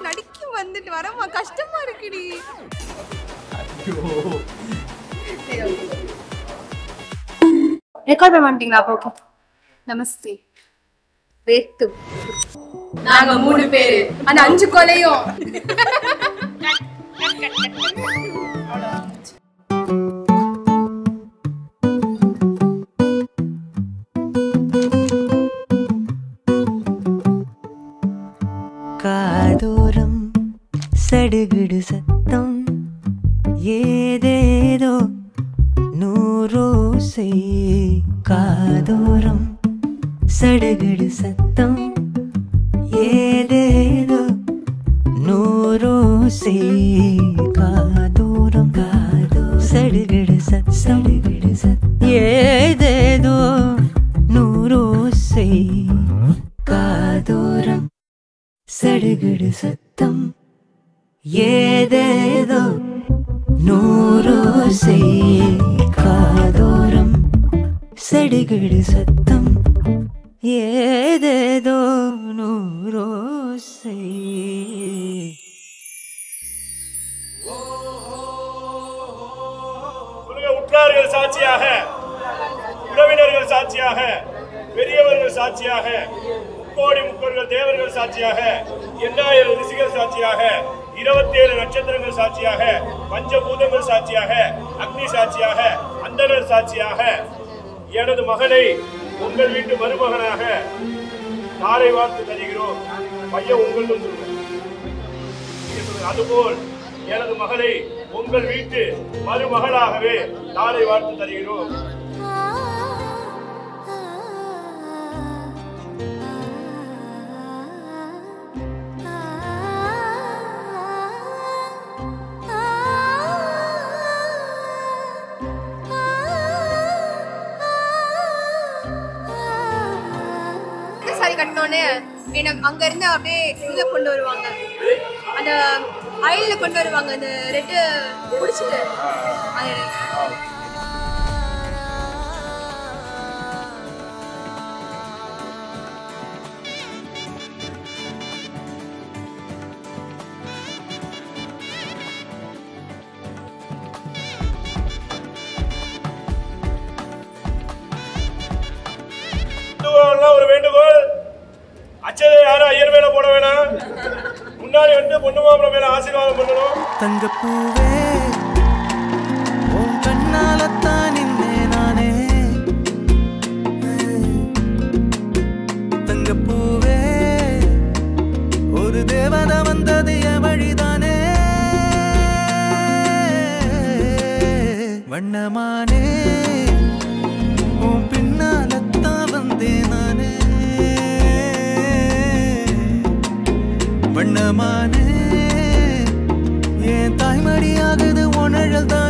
நடிக்க வந்துட்டு வரமா கஷ்டமா இருக்குடி. ரெக்கார்ட் பண்ண மாட்டீங்களா? அப்போ ஓகே. நமஸ்தே. வேட்டு. நாங்க 3 பேரு. அந்த 5 கொலையும். காதோரம் சடுகுடு சத்தம் ஏதேதோ நூரோசை. காதோரம் சடுகுடு சத்தம் ஏதேதோ நூரோசை. காதோரம் சடுகுடு சடுகுடு சத்தம் ஏதேதோ நூரோசை. காதோரம் சடுகுடு சத்தம் ஏதேதோ நூரோசை. காதோரம் சடுகுடு சத்தம் ஏதேதோ நூரோசை. உற்றார்கள் சாட்சியாக, உறவினர்கள் சாட்சியாக, பெரியவர்கள் சாட்சியாக, கோடி முக்கோர்கள் தேவர்கள் சாட்சியாக, 8000 ரிஷிகள் சாட்சியாக, 27 நட்சத்திரங்கள் சாட்சியாக, பஞ்சபூதங்கள் சாட்சியாக, அக்னி சாட்சியாக, அந்தனர் சாட்சியாக எனது மகனை உங்கள் வீட்டு மருமகனாக தாரை வார்த்து தருகிறோம். பையன் உங்களும் அதுபோல் எனது மகளை உங்கள் வீட்டு மருமகளாகவே தாரை வார்த்து தருகிறோம். சாரி கட்டினோன்னு அங்க இருந்து அப்படியே இதை கொண்டு வருவாங்க, அந்த அயல்ல கொண்டு வருவாங்க, அந்த ரெட்டு குடிச்சிட்டு. ஒரு வேண்டுகோள், அச்சதை யாரும் ஐயர் மேல போட வேணாம். முன்னாடி வந்து பொண்ணு மாப்பிள்ள மேல ஆசீர்வாதம் பண்ணணும். தங்கப்பூவே உன் கண்ணாலத்தான் நின்னே நானே. தங்கப்பூவே ஒரு தேவதை வந்தது என் வழிதானே. வண்ணமானே உன் பின்னாலத்தான் வந்தேன் நானே. வண்ணமானே என் தாய்மடியாகுது உணழல் தான்.